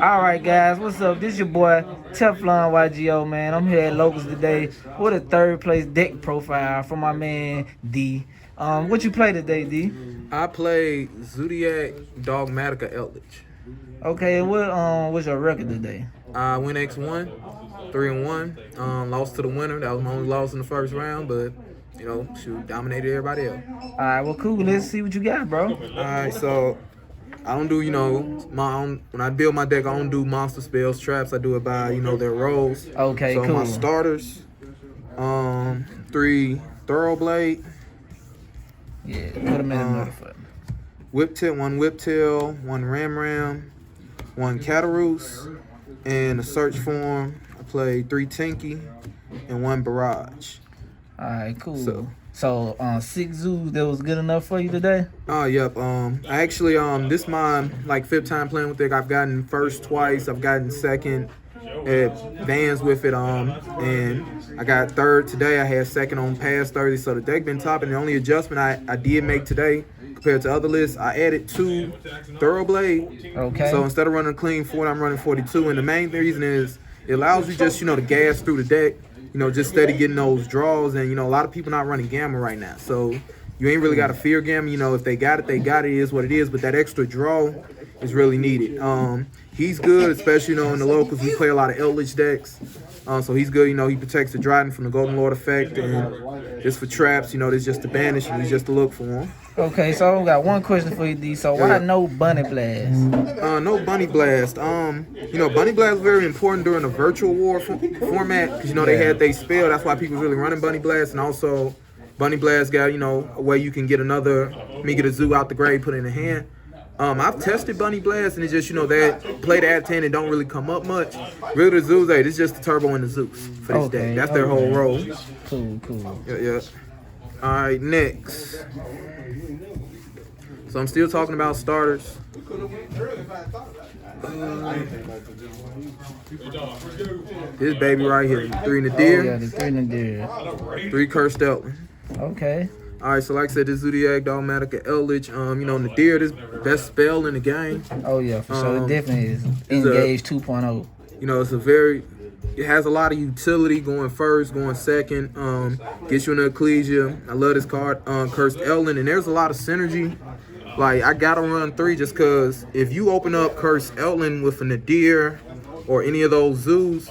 Alright guys, what's up? This your boy Teflon YGO, man. I'm here at Locals today with a third place deck profile from my man D. What you play today, D? I played Z.E.D, Dogmatika, Eldlich. Okay, and what's your record today? I went X1, 3-1. Lost to the winner. That was my only loss in the first round, but you know, she dominated everybody else. Alright, well cool. Let's see what you got, bro. Alright, so I don't do, you know, when I build my deck, I don't do monster spells, traps. I do it by, you know, their roles. Okay, so cool. My starters, 3 Thoroughblade. Yeah, put them in the middle for me. Whip Tail, 1 Whip Tail, 1 Ram, 1 Cataroost, and a search form. I played 3 Tinky and 1 Barrage. Alright, cool. So 6 zoos that was good enough for you today? Yep. I actually this my like 5th time playing with it. I've gotten first twice. I've gotten second at Vans with it. And I got third today. I had second on past 30. So the deck been topping. The only adjustment I did make today compared to other lists, I added 2 Thoroughblade. Okay. So instead of running a clean 40, I'm running 42. And the main reason is it allows you just, you know, to gas through the deck. You know, just steady getting those draws. And, you know, a lot of people not running Gamma right now. So you ain't really got to fear Gamma. You know, if they got it, they got it. It is what it is. But that extra draw is really needed. He's good, especially, you know, in the locals. We play a lot of Eldlich decks. So he's good. You know, he protects the Dryden from the Golden Lord effect. And just for traps, you know, there's just to banish and he's just to look for him. Okay, so I got one question for you, D. So why no Bunny Blast? No Bunny Blast. You know, Bunny Blast was very important during the virtual war format because, you know, they had they spell. That's why people really running Bunny Blast. And also, Bunny Blast got, you know, a way you can get get a zoo out the grave, put it in the hand. I've tested Bunny Blast, and it's just, you know, that play the ad 10 and don't really come up much. Really, the Zeus, this is just the Turbo and the Zeus for this deck. That's their whole role. Cool. Yeah. All right, next. So I'm still talking about starters. This baby right here, 3 Nadir. Oh, yeah, the 3 Nadir. 3 Cursed Eldlich. Okay. All right, so like I said, this Z.E.D, Dogmatika, Eldlich. You know, Nadir, this best spell in the game. Oh yeah, for sure. It definitely is. Engage 2.0. You know, it has a lot of utility going first, going second. Gets you in the Ecclesia. I love this card, Cursed Eldlich, and there's a lot of synergy. Like, I gotta run 3 just because if you open up Cursed Eldlich with a Nadir or any of those zoos,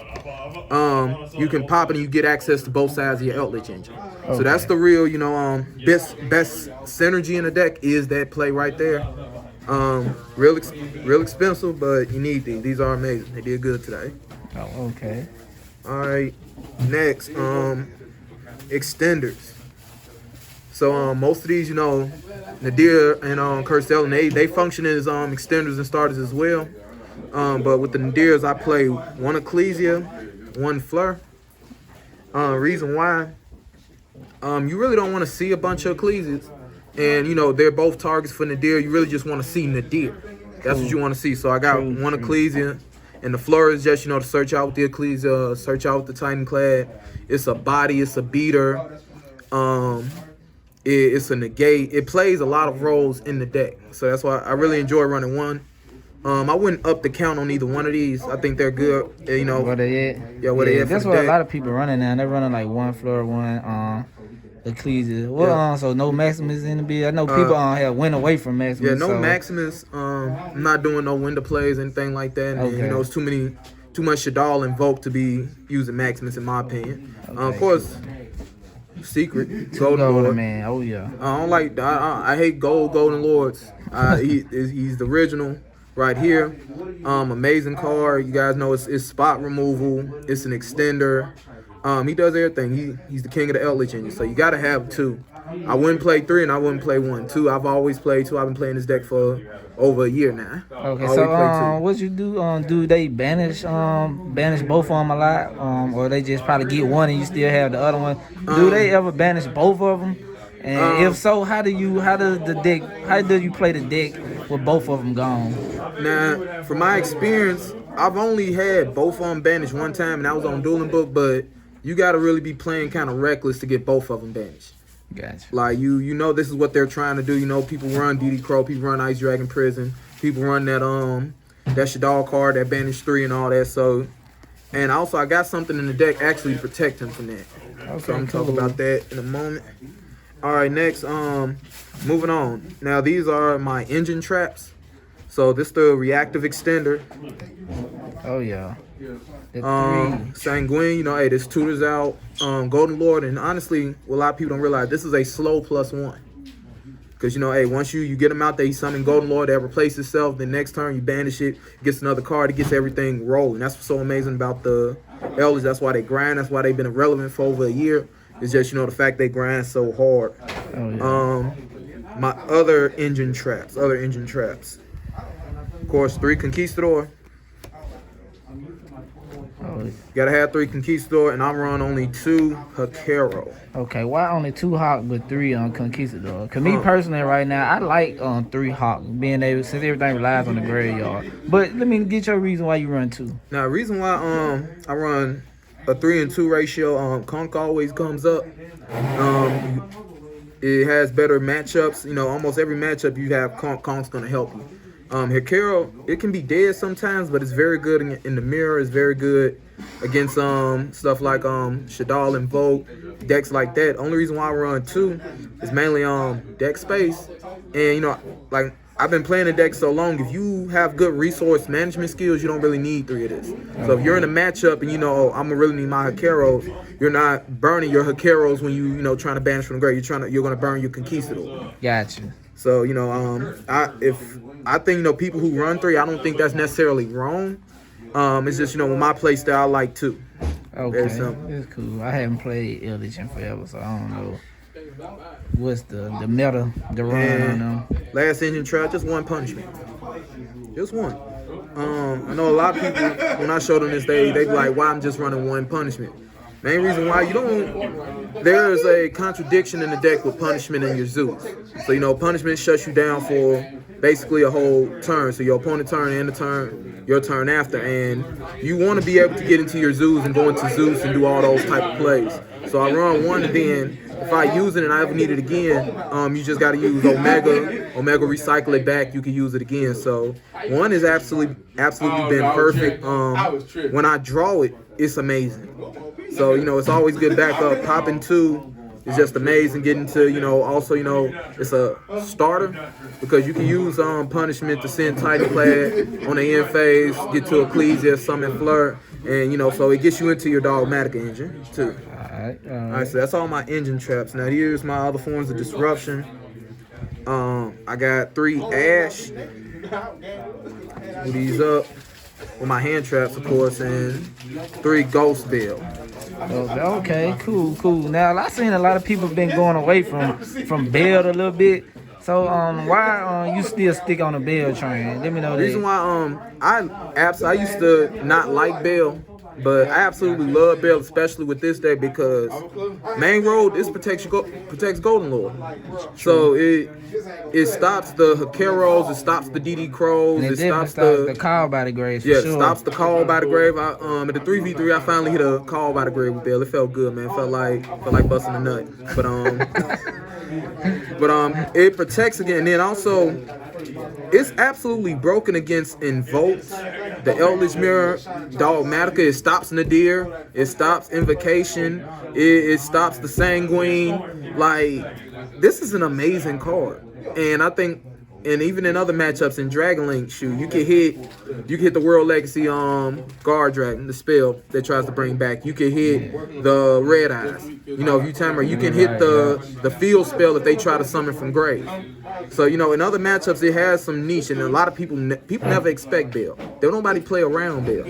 you can pop it and you get access to both sides of your Eldlich engine. Okay. So that's the real, you know, best synergy in the deck is that play right there. Real expensive, but you need these. These are amazing. They did good today. Oh, okay. All right, next, extenders. So most of these, you know, Nadir and Cursed Eldlich, they function as extenders and starters as well. But with the Nadirs, I play 1 Ecclesia, 1 Fleur. Reason why, you really don't want to see a bunch of Ecclesias. And, you know, they're both targets for Nadir. You really just want to see Nadir. That's what you want to see. So I got 1 Ecclesia. And the Fleur is just, you know, to search out with the Ecclesia, search out with the Titan Clad. It's a body, it's a beater. It's a negate. It plays a lot of roles in the deck. So that's why I really enjoy running 1. I wouldn't up the count on either one of these. I think they're good. You know, where they at? Yeah, where they at. That's what a lot of people running now. They're running like 1 Fleur, 1 Ecclesia. Well, so no Maximus in the bid. I know people have went away from Maximus. Yeah, no Maximus. I'm not doing no window plays, anything like that. And, you know, it's too much Shadal invoked to be using Maximus, in my opinion. Of course, Secret Golden Lord, man. Oh yeah. I don't like. I hate Golden Lords. He's the original. Right here, amazing card. You guys know it's spot removal. It's an extender. He does everything. He's the king of the Eldlich engine. So you gotta have 2. I wouldn't play 3 and I wouldn't play 1. 2, I've always played 2. I've been playing this deck for over a year now. Okay, so what you do? Do they banish both of them a lot, or they just probably get 1 and you still have the other one? Do they ever banish both of them? And if so, how do you play the deck with both of them gone? Now, from my experience, I've only had both of them banished 1 time, and that was on Dueling Book. But you got to really be playing kind of reckless to get both of them banished. Gotcha. Like you know this is what they're trying to do. You know, people run DD Crow, people run Ice Dragon Prison, people run that Shadal card, that banish 3 and all that. So, and also I got something in the deck actually to protect him from that. Okay, So I'm cool. talking about that in a moment. All right, next, moving on. Now these are my engine traps. So this the reactive extender. Oh yeah. The 3. Sanguine, you know, hey, this tutors out Golden Lord, and honestly, what a lot of people don't realize, this is a slow +1. Because, you know, hey, once you get him out there, you summon Golden Lord, that replaces itself. The next turn, you banish it, gets another card, it gets everything rolling. That's what's so amazing about the Eldlich. That's why they grind. That's why they've been irrelevant for over a year. It's just, you know, the fact they grind so hard. Oh yeah. My other engine traps. Of course, 3 Conquistador. Oh, Gotta have 3 Conquistador, and I'm run only 2 Hakero. okay, why only 2 Hawk but 3 on Conquistador? Cause me personally right now, I like 3 Hawk being able, since everything relies on the graveyard. But let me get your reason why you run 2. Now, the reason why I run a 3 and 2 ratio, Conk always comes up. It has better matchups. You know, almost every matchup you have, Conk's gonna help you. Hakero, it can be dead sometimes, but it's very good in the mirror. It's very good against stuff like Shadal and Vogue, decks like that. Only reason why I run 2 is mainly deck space. And you know, like I've been playing the deck so long, if you have good resource management skills, you don't really need 3 of this. So if you're in a matchup and you know, I'm gonna really need my Hakeros, you're not burning your Hakeros when you know trying to banish from the grave. You're gonna burn your Conquistador. Gotcha. So, you know, I think, you know, people who run 3, I don't think that's necessarily wrong. It's just, you know, with my play style, I like 2. Okay, it's cool. I haven't played Eldlich in forever, so I don't know what's the meta, the run on them. Last engine trap, just 1 punishment. Just 1. I know a lot of people, when I show them this, they be like, why I'm just running 1 punishment. Main reason why you don't, there's a contradiction in the deck with punishment and your Zeus. So, you know, punishment shuts you down for basically a whole turn. So your opponent turn and the turn, your turn after. And you want to be able to get into your Zeus and go into Zeus and do all those type of plays. So I run 1, and then if I use it and I ever need it again, you just got to use Omega recycle it back, you can use it again. So 1 is absolutely been perfect. When I draw it, it's amazing. So, you know, it's always good backup. Popping 2 is just amazing. Getting to, you know, also, you know, it's a starter because you can use punishment to send Tidyclad on the end phase, get to Ecclesia, summon Flirt, and, you know, so it gets you into your Dogmatika engine, too. All right, so that's all my engine traps. Now, here's my other forms of disruption. I got 3 Ash. Move these up with my hand traps, of course, and 3 Ghost Bell. Okay, cool. Now I seen a lot of people been going away from Bell a little bit. So why you still stick on the Bell train? Let me know. The reason why I used to not like Bell, but I absolutely love Bell, especially with this deck because main road this protects Golden Lord. So it stops the Hakeros, it stops the DD Crows, it stops the call by the grave. Yeah, it stops the call by the grave. At the 3v3, I finally hit a call by the grave with Bell. It felt good, man. It felt like busting a nut. But it protects again. And then also, it's absolutely broken against Invoked, the Eldlich Mirror, Dogmatika. It stops Nadir. It stops Invocation. It stops the Sanguine. Like, this is an amazing card. And I think, and even in other matchups in Dragon Link, shoot, you can hit the World Legacy Guard Dragon, the spell that tries to bring back. You can hit the Red Eyes. You know, if you timer, you can hit the field spell if they try to summon from grave. So, you know, in other matchups, it has some niche, and a lot of people never expect Bell. Don't nobody play around Bell.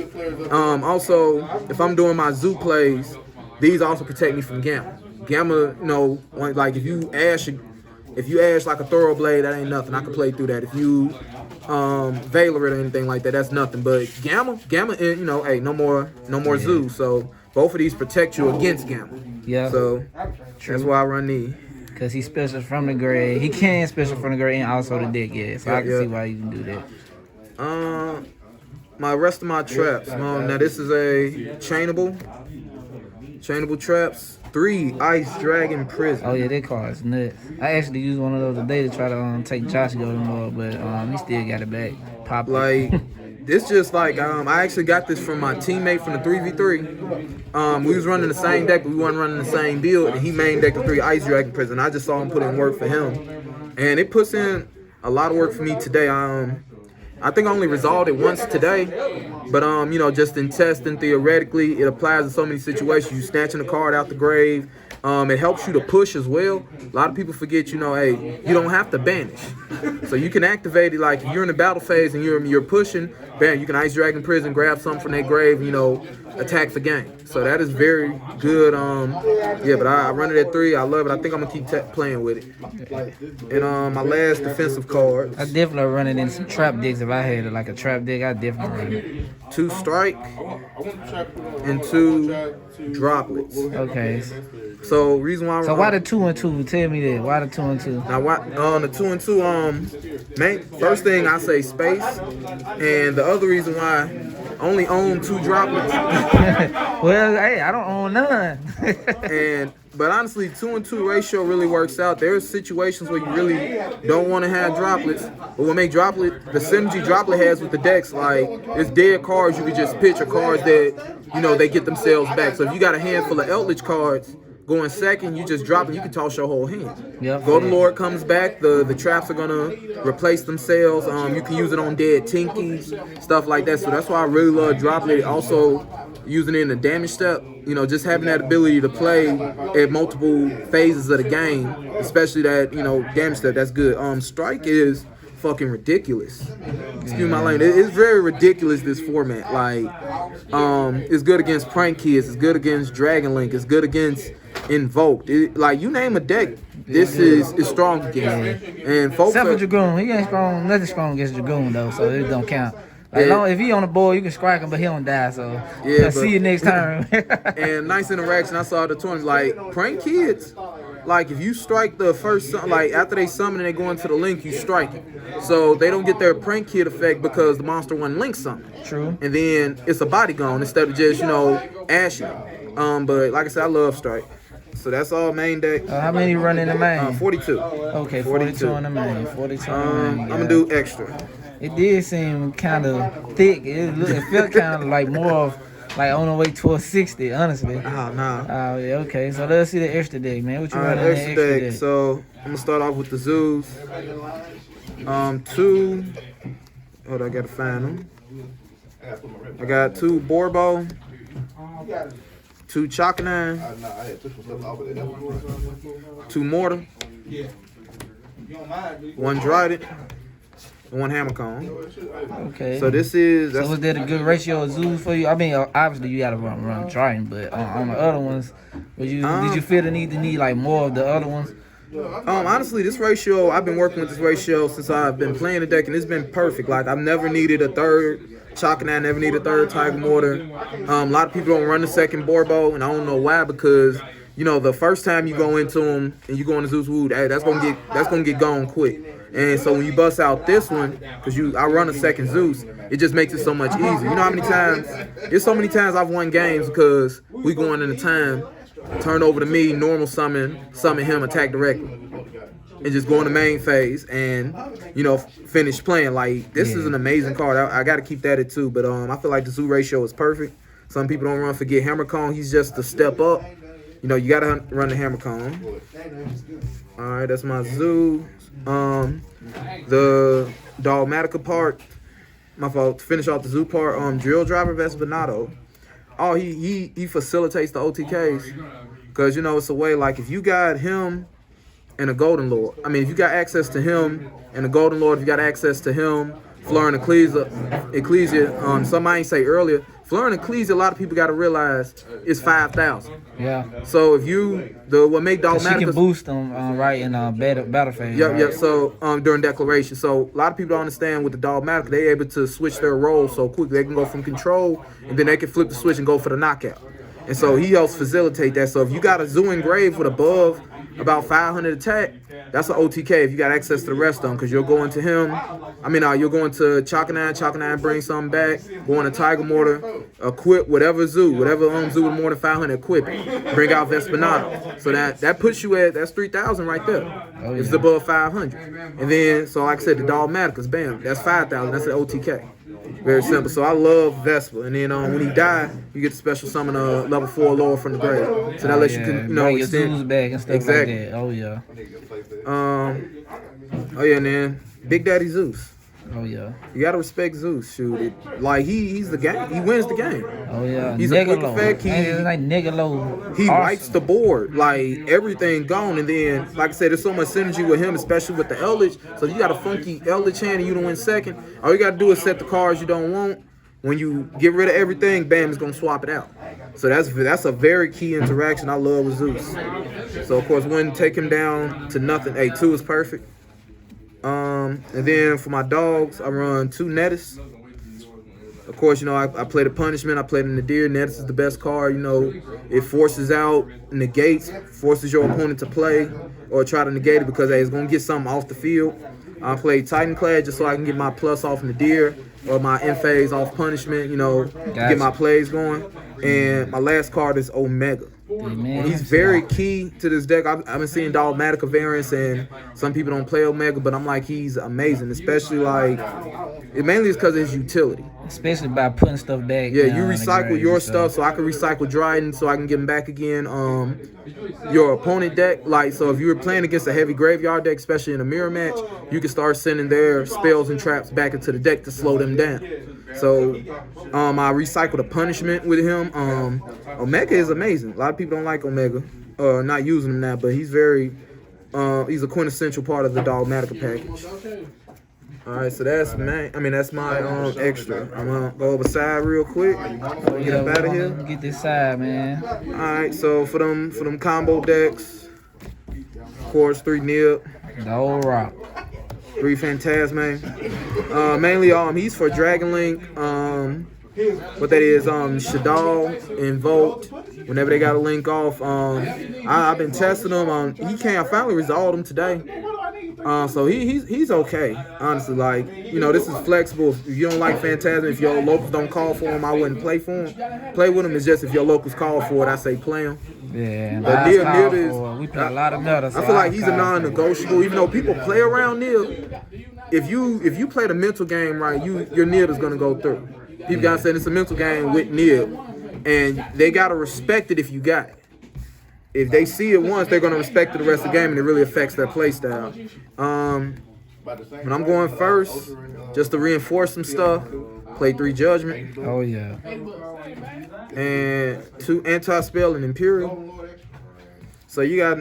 Also, if I'm doing my Zoo plays, these also protect me from Gamma. Gamma, you know, like if you ash like a Thoroughblade, that ain't nothing. I can play through that. If you Valor it or anything like that, that's nothing. But Gamma, you know, hey, no more Zoo. So both of these protect you against Gamma. Yeah. So that's why I run these. Cause he's special from the grave. He can special from the grave and also the deck, yeah. So I can see why you can do that. My rest of my traps. Now this is a chainable. Chainable traps. 3 Ice Dragon Prison. Oh yeah, that car is nuts. I actually used one of those today to try to take Josh Golden Lord, but he still got it back. Pop Like this just like I actually got this from my teammate from the 3v3. We was running the same deck, but we wasn't running the same build, and he main decked the 3 Ice Dragon Prison. I just saw him put in work for him, and it puts in a lot of work for me today. I think I only resolved it once today, but you know, just in testing theoretically, it applies in so many situations. You snatching a card out the grave. It helps you to push as well. A lot of people forget, you know, hey, you don't have to banish. So you can activate it like if you're in the battle phase and you're pushing, bam, you can Ice Dragon Prison, grab something from that grave, you know, attack for game. So that is very good. Yeah, but I run it at 3. I love it. I think I'm gonna keep playing with it. And my last defensive card. I definitely run it in some trap decks. If I had like a trap deck, I definitely run it. 2 strike and 2 droplets. Okay. So reason why. So why the 2 and 2? Tell me that. Why the 2 and 2? Now why on the 2 and 2? Main first thing I say space, and the other reason why I only own 2 droplets. Well, hey, I don't own none. But honestly, 2 and 2 ratio really works out. There's situations where you really don't want to have droplets, but what make droplet, the synergy droplet has with the decks, like it's dead cards you could just pitch, or cards that, you know, they get themselves back. So if you got a handful of Eldlich cards going second, you just drop it, you can toss your whole hand. Yep. Golden Lord comes back, the traps are gonna replace themselves. You can use it on dead Tinkies, stuff like that. So that's why I really love droplet. Also using it in the damage step, you know, just having that ability to play at multiple phases of the game, especially that, you know, damage step, that's good. Strike is fucking ridiculous. Excuse my language. It's very ridiculous, this format. Like, it's good against Prank Kids, it's good against Dragon Link, it's good against Invoked. Like, you name a deck, this is strong against. And folks, except for Dragoon, he ain't strong. Nothing strong against Dragoon though, so it don't count. Like, long, if he on the board, you can strike him, but he don't die. So yeah, see you next time. And nice interaction. I saw the tournament. Like, Prank Kids, like if you strike the first, like after they summon and they go into the link, you strike it. So they don't get their Prank Kid effect because the monster one link summon. True. And then it's a body gone instead of just, you know, ashing. But like I said, I love strike. So that's all main deck. How many run in the main? 42. Okay, 42 in the main. 42 in the main. I'm gonna do extra. It did seem kind of thick. It felt kind of like more of like on the way towards 60, honestly. Oh, no. Oh, yeah, okay. So let's see the extra deck, man. What you running in the extra deck? So I'm gonna start off with the zoos. 2. Hold on, I gotta find them. I got 2 Borbo, 2 Chakanine, 2 Mortar, 1 Dryden, and 1 Hammer Cone. Okay. So this is. So was that a good ratio of zoos for you? I mean, obviously you gotta run Dryden, but on the other ones, did you feel the need like more of the other ones? Honestly, this ratio, I've been working with this ratio since I've been playing the deck, and it's been perfect. Like, I've never needed a third Chakanine, never needed a third Tiger Mortar. A lot of people don't run the second Borbo, and I don't know why, because, you know, the first time you go into them and you go into Zeus Wood, hey, that's gonna get gone quick. And so when you bust out this one, because I run a second Zeus, it just makes it so much easier. You know how many times, there's so many times I've won games because we going into time, turn over to me, normal summon him, attack directly, and just go in the main phase and, you know, finish playing. Like, this is an amazing card. I got to keep that at 2, but I feel like the zoo ratio is perfect. Some people don't forget Hammer Cone. He's just a step up. You know, you got to run the Hammer Cone. All right, that's my zoo. The Dogmatika part, my fault, to finish off the zoo part, Drill Driver Vespernato. Oh, he facilitates the OTKs, because, you know, it's a way, like, if you got him and a Golden Lord, I mean, if you got access to him and a Golden Lord, if you got access to him, Fleur and Ecclesia, somebody ain't say earlier, Fleur and Ecclesia, a lot of people got to realize, is 5,000. Yeah. So if what make Dogmatika, she can boost them right in battle phase. Yep, right? yep. So during declaration, so a lot of people don't understand with the Dogmatika, they able to switch their roles so quickly. They can go from control, and then they can flip the switch and go for the knockout. And so he helps facilitate that. So if you got a zoo engrave with above about 500 attack, that's an OTK if you got access to the rest of them, because you'll go into him. You'll go into Chalkanine bring something back, go into Tiger Mortar, equip whatever zoo with more than 500, equip it. Bring out Vespanado. So that puts you that's 3,000 right there. Oh, It's yeah. above 500. And then, so like I said, the Dogmatikas, bam, that's 5,000. That's an OTK. Very simple. So I love Vespa. And then when he die, you get the special summon level 4 lower from the grave. So that lets you bring your extend. zoos back and stuff Exactly. like that. Oh yeah. Oh yeah, man. Big Daddy Zeus. Oh yeah. You gotta respect Zeus. Shoot, he's the game. He wins the game. Oh yeah. He's a quick effect. It's like nigga low. He wipes the board, like everything gone, and then, like I said, there's so much synergy with him, especially with the Eldlich. So if you got a funky Eldlich hand and you don't win second, all you gotta do is set the cards you don't want. When you get rid of everything, bam, it's gonna swap it out. So that's a very key interaction I love with Zeus. So of course, wouldn't take him down to nothing. Hey, 2 is perfect. And then for my dogs, I run 2 Nettis. Of course, I play the punishment. I play the Nadir. Nettis is the best card. It forces out, negates, forces your opponent to play or try to negate it because it's going to get something off the field. I play Titan Clad just so I can get my plus off Nadir or my end phase off punishment, get my plays going. And my last card is Omega. And he's very key to this deck. I've been seeing Dogmatika variants, and some people don't play Omega, but I'm like, he's amazing, especially it mainly is because of his utility. Especially by putting stuff back. Yeah, you recycle your stuff, so I can recycle Dryden, so I can get him back again. Your opponent deck, so if you were playing against a heavy graveyard deck, especially in a mirror match, you can start sending their spells and traps back into the deck to slow them down. So I recycle the punishment with him. Omega is amazing. A lot of people don't like Omega, not using him now, but he's he's a quintessential part of the Dogmatika package. All right, so that's my extra. I'm gonna go over side real quick. Get up out of here. Get this side, man. All right, so for them combo decks, of course, 3 Nib, The old rock. 3 Phantasme. Mainly, he's for Dragon Link. What that is, Shadal and Volt. Whenever they got a link off, I've been testing him. I finally resolved him today. So he's okay, honestly. This is flexible. If you don't like Phantasm, if your locals don't call for him, I wouldn't play for him. Play with him. It's just if your locals call for it, I say play him. Yeah, but Nib we play a lot of Nib. I feel like he's a non-negotiable. Even though people play around Nib, if you play the mental game right, your Nib is gonna go through. People gotta say it's a mental game with Nib, and they gotta respect it if you got it. If they see it once, they're gonna respect it the rest of the game, and it really affects their play style. When I'm going first, just to reinforce some stuff, play 3 Judgment. Oh yeah. And 2 Anti-Spell and Imperial. So you got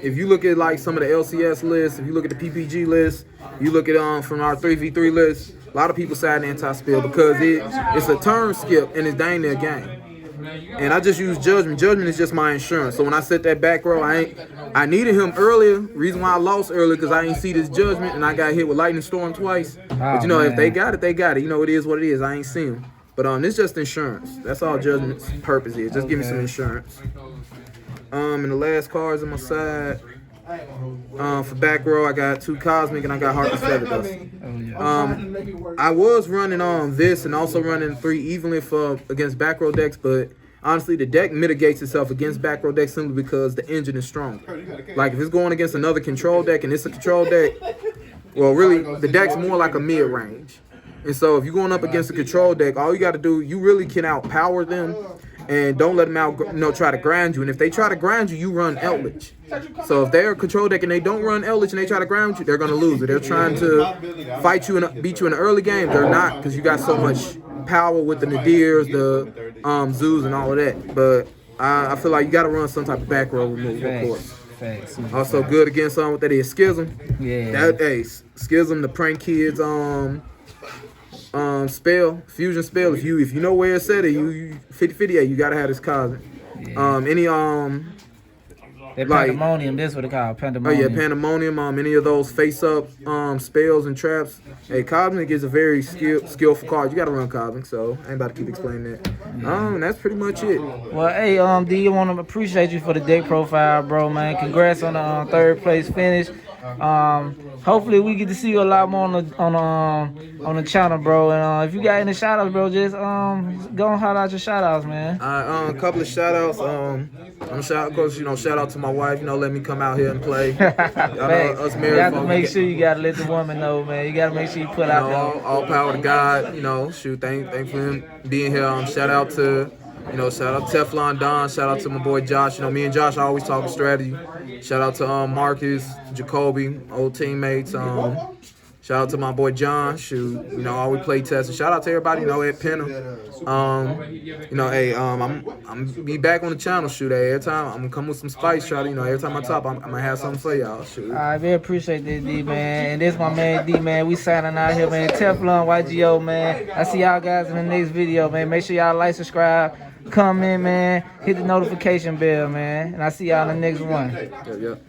if you look at some of the LCS lists, if you look at the PPG list, you look at from our 3v3 list, a lot of people side Anti-Spell because it's a turn skip and it's dang near game. And I just use Judgment. Judgment is just my insurance. So when I set that back row, I needed him earlier. Reason why I lost earlier because I ain't see this Judgment and I got hit with Lightning Storm twice. But if they got it, they got it. It is what it is. I ain't seen them. But it's just insurance. That's all Judgment's purpose is. Just give me some insurance. And the last cards on my side. For back row, I got 2 Cosmic and I got Heartless Feather Dust. I was running this and also running 3 evenly against back row decks, but honestly, the deck mitigates itself against back row decks simply because the engine is stronger. If it's going against another control deck and it's a control deck, well, really, the deck's more like a mid-range. And so if you're going up against a control deck, all you got to do, you really can outpower them and don't let them try to grind you. And if they try to grind you, you run Eldlich. So if they're a control deck and they don't run Eldlich and they try to grind you, they're going to lose it. They're trying to fight you and beat you in the early game. They're not because you got so much power with the Nadirs, the Zoos, and all of that. But I feel like you got to run some type of back row remove, of course. Facts. Also good against what that is, Schism. Yeah. Schism, the prank kids spell, fusion spell. If you know where it's at, you 50-50, you gotta have this Cosmic. Yeah. That Like- pandemonium, that's what they call Oh pandemonium. yeah, pandemonium. Any of those face-up spells and traps. Hey, Cosmic is a very skillful card. You gotta run Cosmic, so I ain't about to keep explaining that. That's pretty much it. Well, hey, D, I want to appreciate you for the deck profile, bro, man. Congrats on the third place finish. Hopefully we get to see you a lot more on the channel, bro. And if you got any shout outs, bro, just go and holler out your shout outs, man. A couple of shout outs. Of course, shout out to my wife, let me come out here and play. Y'all know us You married got to folks, make sure you got to let the woman know, man. You got to make sure you put out there. all power to God. Thank for him being here. Shout out to Teflon Don. Shout out to my boy Josh. Me and Josh always talking strategy. Shout out to Marcus, Jacoby, old teammates. Shout out to my boy John. We play testing. Shout out to everybody, at Penna. I'm be back on the channel. Every time I'm gonna come with some spice. Every time I talk, I'm gonna have something for y'all. I very appreciate that, D, man. And this my man, D, man. We signing out here, man. Teflon, YGO, man. I see y'all guys in the next video, man. Make sure y'all like, subscribe, comment, man. Hit the notification bell, man. And I see y'all in the next one. Yep.